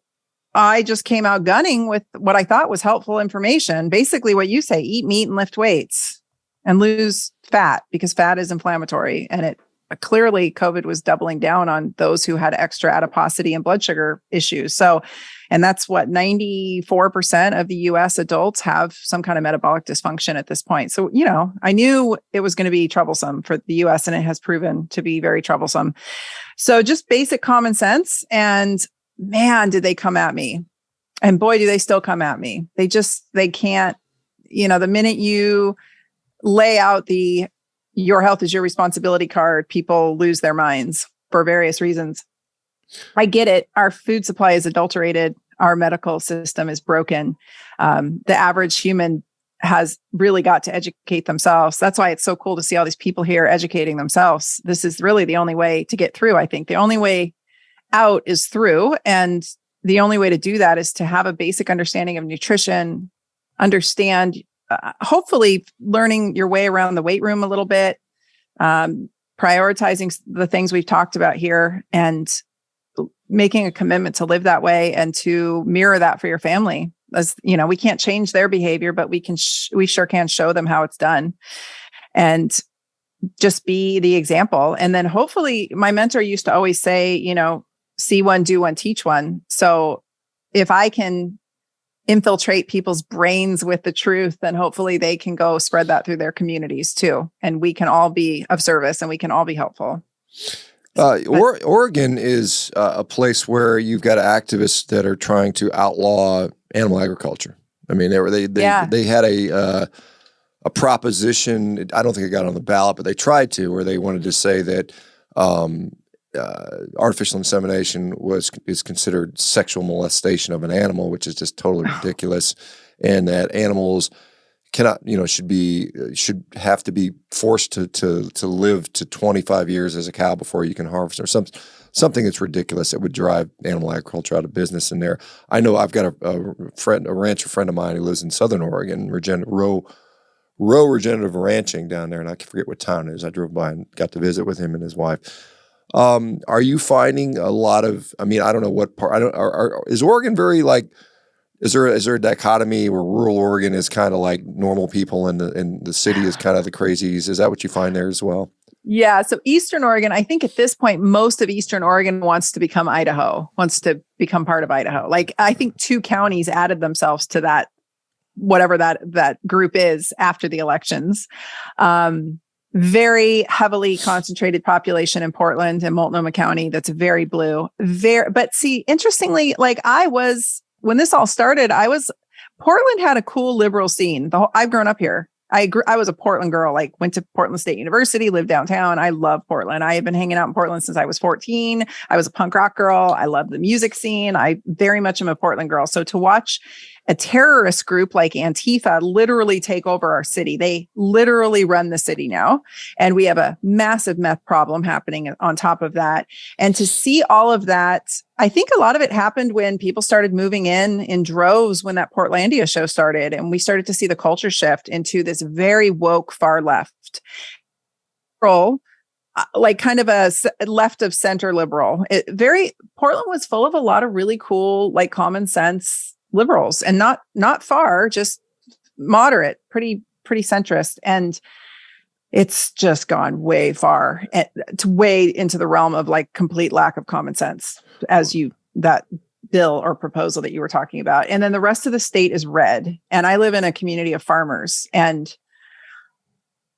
Speaker 1: I just came out gunning with what I thought was helpful information. Basically what you say, eat meat and lift weights and lose fat, because fat is inflammatory. And it clearly COVID was doubling down on those who had extra adiposity and blood sugar issues. So, and that's what 94% of the US adults have some kind of metabolic dysfunction at this point. So, I knew it was going to be troublesome for the US, and it has proven to be very troublesome. So just basic common sense. And man, did they come at me. And boy, do they still come at me. They can't, the minute you lay out your health is your responsibility card, people lose their minds for various reasons. I get it. Our food supply is adulterated. Our medical system is broken. The average human has really got to educate themselves. That's why it's so cool to see all these people here educating themselves. This is really the only way to get through. I think the only way out is through. And the only way to do that is to have a basic understanding of nutrition, understand, hopefully learning your way around the weight room a little bit, prioritizing the things we've talked about here, and making a commitment to live that way and to mirror that for your family. As we can't change their behavior, but we sure can show them how it's done, and just be the example. And then hopefully, my mentor used to always say, see one, do one, teach one. So if I can infiltrate people's brains with the truth, then hopefully they can go spread that through their communities too. And we can all be of service, and we can all be helpful.
Speaker 2: Oregon is a place where you've got activists that are trying to outlaw animal agriculture. I mean, they had a proposition. I don't think it got on the ballot, but they tried to, where they wanted to say that artificial insemination is considered sexual molestation of an animal, which is just totally ridiculous, and that animals cannot, should have to be forced to live to 25 years as a cow before you can harvest, or something that's ridiculous that would drive animal agriculture out of business in there. I know I've got a rancher friend of mine who lives in Southern Oregon, Row Regenerative Ranching down there, and I forget what town it is. I drove by and got to visit with him and his wife. Are you finding a lot of? I mean, I don't know what part. Is Oregon very like? Is there a dichotomy where rural Oregon is kind of like normal people, and the city is kind of the crazies? Is that what you find there as well?
Speaker 1: Yeah. So Eastern Oregon, I think at this point, most of Eastern Oregon wants to become Idaho, wants to become part of Idaho. Like, I think 2 counties added themselves to that, whatever that group is after the elections. Very heavily concentrated population in Portland and Multnomah County. That's very blue. But see, interestingly, like when this all started, Portland had a cool liberal scene. I've grown up here. I was a Portland girl, like went to Portland State University, lived downtown. I love Portland. I have been hanging out in Portland since I was 14. I was a punk rock girl. I love the music scene. I very much am a Portland girl. So to watch a terrorist group like Antifa literally take over our city. They literally run the city now. And we have a massive meth problem happening on top of that. And to see all of that, I think a lot of it happened when people started moving in droves when that Portlandia show started. And we started to see the culture shift into this very woke far left role, like kind of a left of center liberal. Portland was full of a lot of really cool, like common sense liberals, and not far, just moderate, pretty centrist. And it's just gone way far, to way into the realm of like complete lack of common sense, that bill or proposal that you were talking about. And then the rest of the state is red. And I live in a community of farmers, and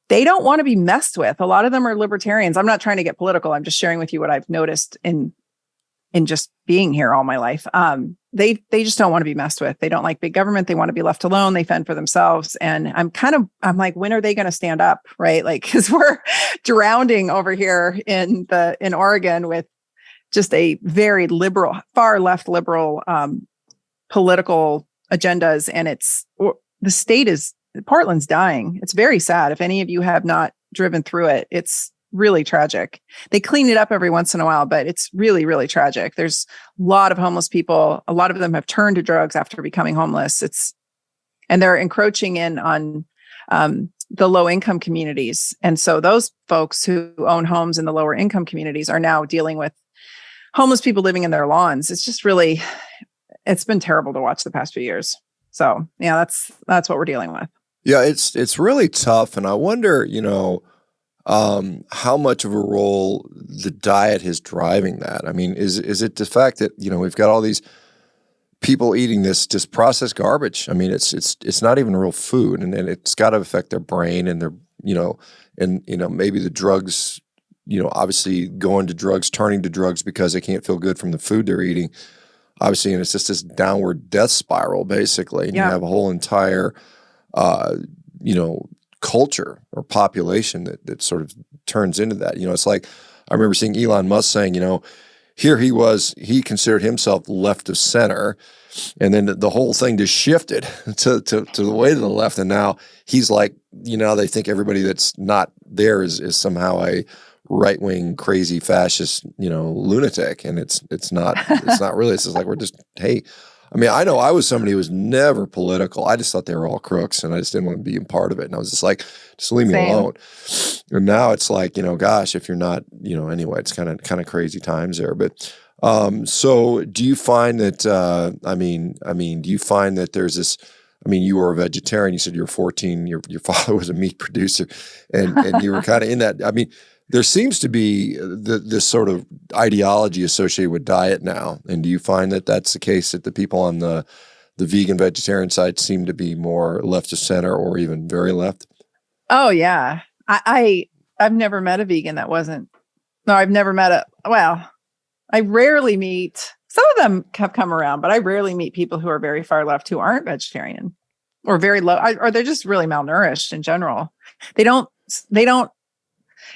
Speaker 1: they don't want to be messed with. A lot of them are libertarians. I'm not trying to get political. I'm just sharing with you what I've noticed in just being here all my life. They just don't want to be messed with. They don't like big government. They want to be left alone. They fend for themselves. And I'm like, when are they going to stand up? Right. Like, cause we're drowning over here in Oregon with just a very liberal, far left liberal, political agendas. And the state Portland's dying. It's very sad. If any of you have not driven through it, it's really tragic. They clean it up every once in a while, but it's really, really tragic. There's a lot of homeless people. A lot of them have turned to drugs after becoming homeless. And they're encroaching in on the low income communities. And so those folks who own homes in the lower income communities are now dealing with homeless people living in their lawns. It's been terrible to watch the past few years. So yeah, that's what we're dealing with.
Speaker 2: Yeah, it's really tough. And I wonder, how much of a role the diet is driving that. I mean, is it the fact that, we've got all these people eating this just processed garbage? I mean, it's not even real food, and it's got to affect their brain and their, maybe the drugs, obviously going to drugs, turning to drugs because they can't feel good from the food they're eating. Obviously, and it's just this downward death spiral, basically. And you have a whole entire, culture or population that sort of turns into that. It's like, I remember seeing Elon Musk saying, here he considered himself left of center. And then the whole thing just shifted to the way to the left. And now he's like, they think everybody that's not there is somehow a right-wing, crazy fascist, lunatic. And it's not really. It's just like, we're just, hey, I mean, I know I was somebody who was never political. I just thought they were all crooks, and I just didn't want to be a part of it. And I was just like, just leave me alone. And now it's like, gosh, if you're not, anyway, it's kind of crazy times there. But so do you find that, do you find that there's this, you were a vegetarian, you said you were 14, your father was a meat producer, and you were kind of in that. I mean, there seems to be this sort of ideology associated with diet now. And do you find that that's the case, that the people on the vegan vegetarian side seem to be more left of center or even very left?
Speaker 1: Oh yeah. I've never met a vegan that wasn't, no, I've never met I rarely meet, some of them have come around, but I rarely meet people who are very far left who aren't vegetarian or very low, or they're just really malnourished in general. They don't,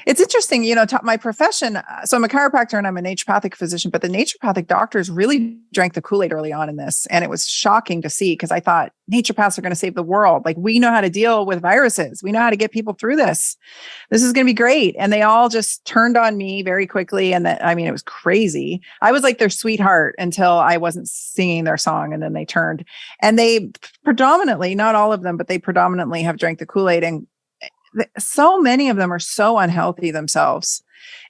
Speaker 1: it's interesting, my profession. So I'm a chiropractor and I'm a naturopathic physician, but the naturopathic doctors really drank the Kool-Aid early on in this. And it was shocking to see, because I thought naturopaths are going to save the world. Like, we know how to deal with viruses. We know how to get people through this. This is going to be great. And they all just turned on me very quickly. And it was crazy. I was like their sweetheart until I wasn't singing their song. And then they turned, and they predominantly, not all of them, but they predominantly have drank the Kool-Aid. And so many of them are so unhealthy themselves,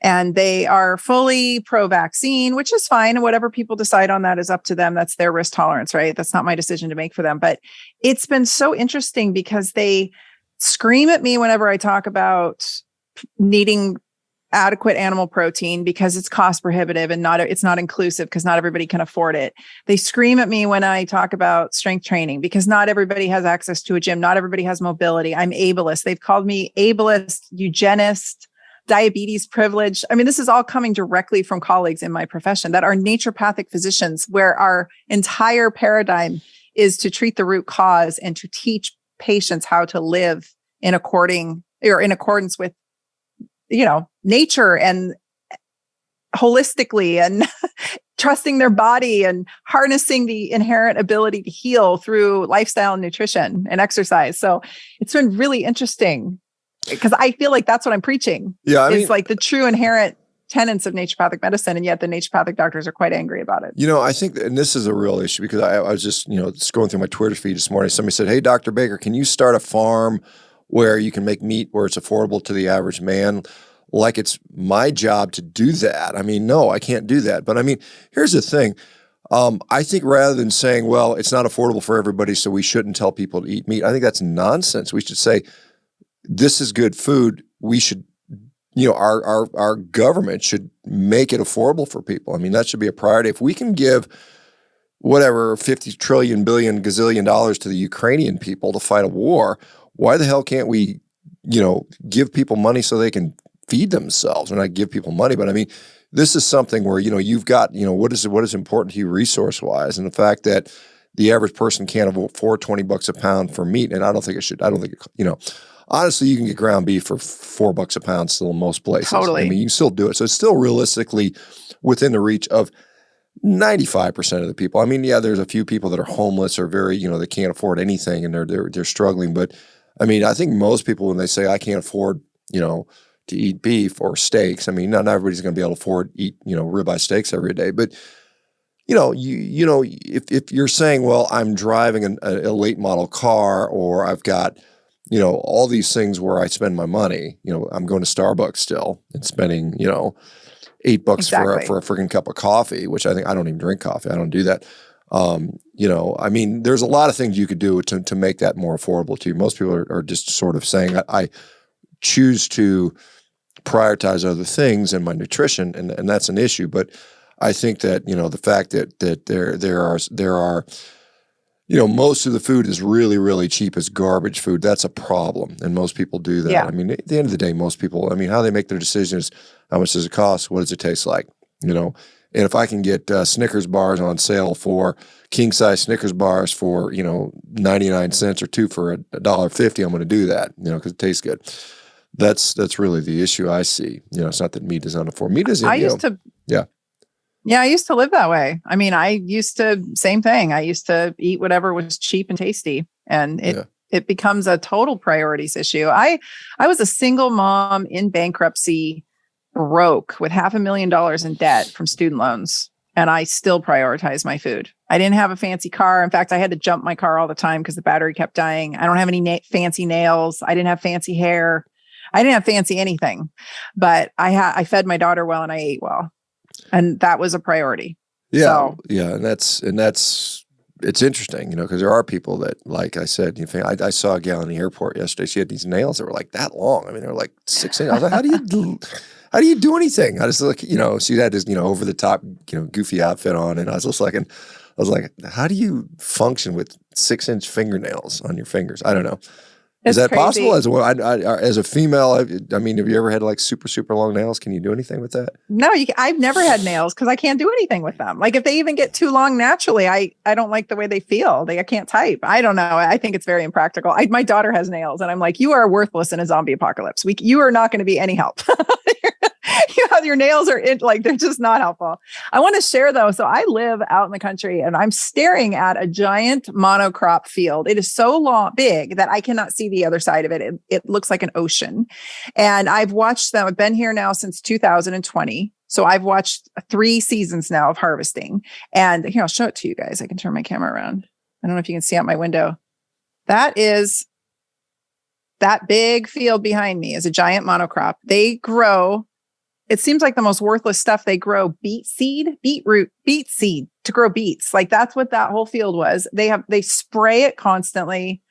Speaker 1: and they are fully pro-vaccine, which is fine. And whatever people decide on that is up to them. That's their risk tolerance, right? That's not my decision to make for them. But it's been so interesting because they scream at me whenever I talk about needing adequate animal protein because it's cost prohibitive and it's not inclusive because not everybody can afford it. They scream at me when I talk about strength training because not everybody has access to a gym. Not everybody has mobility. I'm ableist. They've called me ableist, eugenist, diabetes privilege. I mean, this is all coming directly from colleagues in my profession that are naturopathic physicians, where our entire paradigm is to treat the root cause and to teach patients how to live in accordance with nature and holistically, and trusting their body and harnessing the inherent ability to heal through lifestyle and nutrition and exercise. So it's been really interesting because I feel like that's what I'm preaching. Yeah. It's like the true inherent tenets of naturopathic medicine. And yet the naturopathic doctors are quite angry about it.
Speaker 2: I think, and this is a real issue because I was just, scrolling through my Twitter feed this morning. Somebody said, "Hey, Dr. Baker, can you start a farm where you can make meat where it's affordable to the average man?" Like it's my job to do that. I mean, no, I can't do that. But I mean, here's the thing. I think rather than saying, well, it's not affordable for everybody, so we shouldn't tell people to eat meat, I think that's nonsense. We should say, this is good food. We should, our government should make it affordable for people. I mean, that should be a priority. If we can give whatever, 50 trillion, billion, gazillion dollars to the Ukrainian people to fight a war, why the hell can't we, give people money so they can feed themselves? And not give people money, but I mean, this is something where, you've got, what is important to you resource-wise, and the fact that the average person can't afford $20 a pound for meat, and I don't think, honestly, you can get ground beef for $4 a pound still in most places.
Speaker 1: Totally.
Speaker 2: I mean, you can still do it. So it's still realistically within the reach of 95% of the people. I mean, yeah, there's a few people that are homeless or very, they can't afford anything and they're struggling. But I mean, I think most people, when they say I can't afford, to eat beef or steaks, I mean, not everybody's going to be able to afford eat, ribeye steaks every day. But if you're saying, well, I'm driving a late model car, or I've got, all these things where I spend my money, I'm going to Starbucks still and spending, $8
Speaker 1: Exactly.
Speaker 2: for a freaking cup of coffee, which I don't even drink coffee. I don't do that. I mean, there's a lot of things you could do to make that more affordable to you. Most people are just sort of saying, I choose to prioritize other things in my nutrition, and that's an issue. But I think that, the fact that there are most of the food is really, really cheap as garbage food. That's a problem. And most people do that.
Speaker 1: Yeah.
Speaker 2: I mean, at the end of the day, most people, how they make their decisions, how much does it cost? What does it taste like? And if I can get Snickers bars on sale for king size Snickers bars for, 99 cents or two for $1.50, I'm going to do that, because it tastes good. That's really the issue I see. It's not that meat is unaffordable. Meat is, yeah.
Speaker 1: Yeah, I used to live that way. I mean, same thing. I used to eat whatever was cheap and tasty, and it becomes a total priorities issue. I was a single mom in bankruptcy, broke with $500,000 in debt from student loans, and I still prioritize my food. I didn't have a fancy car. In fact, I had to jump my car all the time because the battery kept dying. I don't have any fancy nails. I didn't have fancy hair. I didn't have fancy anything, but I fed my daughter well and I ate well. And that was a priority.
Speaker 2: Yeah.
Speaker 1: So,
Speaker 2: yeah. And it's interesting, because there are people that, like I said, I saw a gal in the airport yesterday. She had these nails that were like that long. I mean, they're like 6 inches. I was like, how do you do anything? I just she had this, over the top, goofy outfit on. And I was like, how do you function with 6-inch fingernails on your fingers? I don't know. Is that
Speaker 1: crazy.
Speaker 2: possible? As a female, I mean, have you ever had like super, super long nails? Can you do anything with that?
Speaker 1: No, I've never had nails because I can't do anything with them. Like if they even get too long naturally, I don't like the way they feel. I can't type. I don't know. I think it's very impractical. My daughter has nails and I'm like, you are worthless in a zombie apocalypse. You are not going to be any help. Your nails are they're just not helpful. I want to share though. So I live out in the country and I'm staring at a giant monocrop field. It is so big that I cannot see the other side of it. It looks like an ocean. And I've watched them. I've been here now since 2020. So I've watched 3 seasons now of harvesting. And here, I'll show it to you guys. I can turn my camera around. I don't know if you can see out my window. That big field behind me is a giant monocrop. They grow. It seems like the most worthless stuff. They grow beet seed to grow beets. Like that's what that whole field was. They spray it constantly.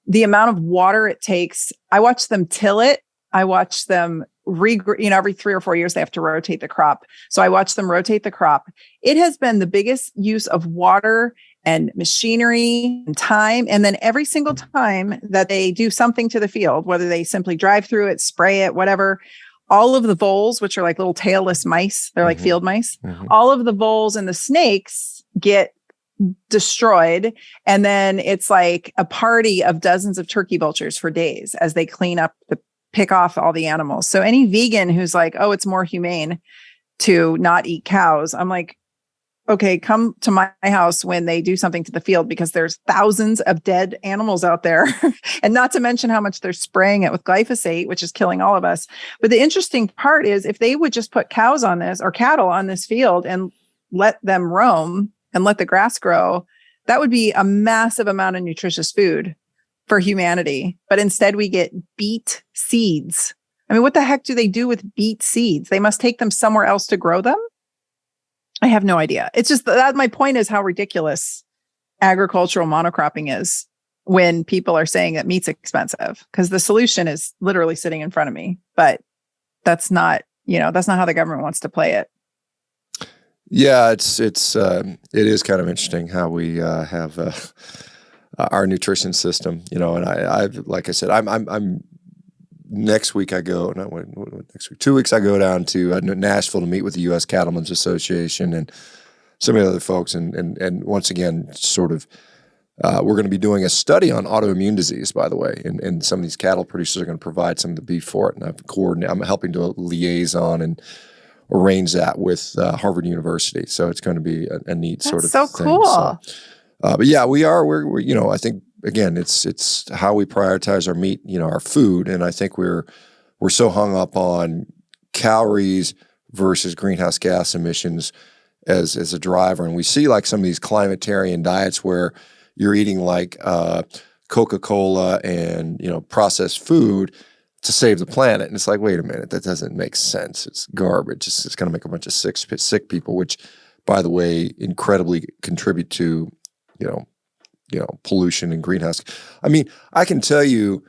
Speaker 1: The amount of water it takes. I watch them till it. I watch them every 3 or 4 years, they have to rotate the crop. So I watch them rotate the crop. It has been the biggest use of water and machinery and time. And then every single time that they do something to the field, whether they simply drive through it, spray it, whatever, all of the voles, which are like little tailless mice, they're like field mice, all of the voles and the snakes get destroyed. And then it's like a party of dozens of turkey vultures for days as they pick off all the animals. So any vegan who's like, oh, it's more humane to not eat cows, I'm like, okay, come to my house when they do something to the field, because there's thousands of dead animals out there. And not to mention how much they're spraying it with glyphosate, which is killing all of us. But the interesting part is if they would just put cows on this or cattle on this field and let them roam and let the grass grow, that would be a massive amount of nutritious food for humanity. But instead we get beet seeds. I mean, what the heck do they do with beet seeds? They must take them somewhere else to grow them. I have no idea. It's just that my point is how ridiculous agricultural monocropping is when people are saying that meat's expensive, because the solution is literally sitting in front of me. But that's not how the government wants to play it.
Speaker 2: Yeah, it is kind of interesting how we have our nutrition system, and I've like I said, I'm next week I go, next week, 2 weeks I go down to Nashville to meet with the U.S. Cattlemen's Association and some of the other folks. And once again, sort of, we're going to be doing a study on autoimmune disease, by the way, and some of these cattle producers are going to provide some of the beef for it. And I'm helping to liaison and arrange that with Harvard University. So it's going to be a neat
Speaker 1: That's
Speaker 2: sort of
Speaker 1: so
Speaker 2: thing.
Speaker 1: Cool.
Speaker 2: So, but yeah, we're I think, again, it's how we prioritize our meat, our food. And I think we're so hung up on calories versus greenhouse gas emissions as a driver. And we see like some of these climatarian diets where you're eating like Coca-Cola and, processed food to save the planet. And it's like, wait a minute, that doesn't make sense. It's garbage. It's going to make a bunch of sick people, which, by the way, incredibly contribute to, pollution and greenhouse. I mean, I can tell you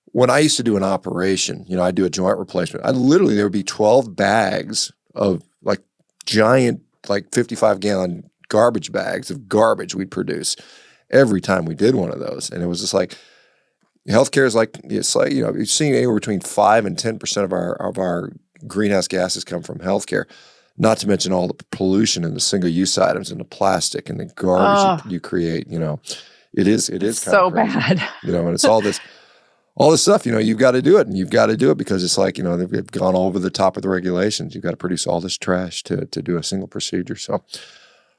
Speaker 2: when I used to do an operation, I do a joint replacement. There would be 12 bags of like giant, like 55-gallon garbage bags of garbage we'd produce every time we did one of those. And it was just like, healthcare is like, it's like, you've seen anywhere between 5 and 10% of our greenhouse gases come from healthcare. Not to mention all the pollution and the single-use items and the plastic and the garbage you create. It is
Speaker 1: so
Speaker 2: kind of crazy,
Speaker 1: bad.
Speaker 2: and it's all this stuff. You've got to do it, and you've got to do it because it's like they've gone over the top of the regulations. You've got to produce all this trash to do a single procedure. So,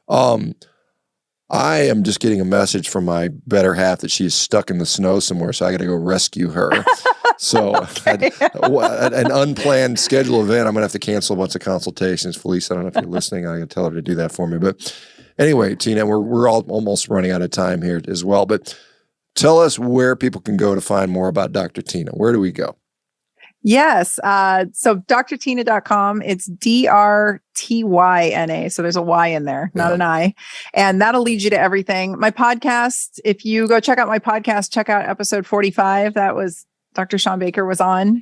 Speaker 2: I am just getting a message from my better half that she's stuck in the snow somewhere, so I got to go rescue her. So an unplanned scheduled event, I'm going to have to cancel a bunch of consultations. Felice, I don't know if you're listening. I got to tell her to do that for me. But anyway, Tina, we're all almost running out of time here as well. But tell us where people can go to find more about Dr. Tyna. Where do we go?
Speaker 1: Yes. So drtyna.com, it's DRTYNA. So there's a Y in there, not an I. And that'll lead you to everything. My podcast, if you go check out my podcast, check out episode 45. That was Dr. ShawnBaker was on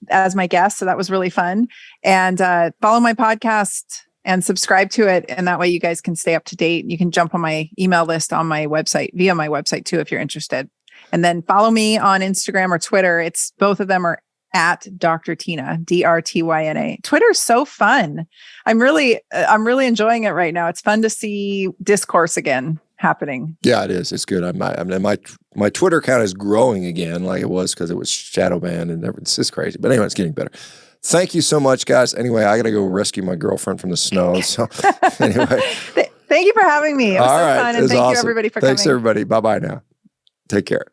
Speaker 1: as my guest. So that was really fun. And follow my podcast and subscribe to it. And that way you guys can stay up to date. You can jump on my email list on my website, via my website too, if you're interested. And then follow me on Instagram or Twitter. Both of them are at Dr. Tyna, DRTYNA. Twitter's so fun. I'm really enjoying it right now. It's fun to see discourse again happening.
Speaker 2: Yeah, it is. It's good. My Twitter account is growing again, like it was because it was shadow banned and everything. It's just crazy. But anyway, it's getting better. Thank you so much, guys. Anyway, I got to go rescue my girlfriend from the snow. So anyway,
Speaker 1: thank you for having me. It was so fun, and thank you everybody for coming.
Speaker 2: Thanks everybody. Bye bye now. Take care.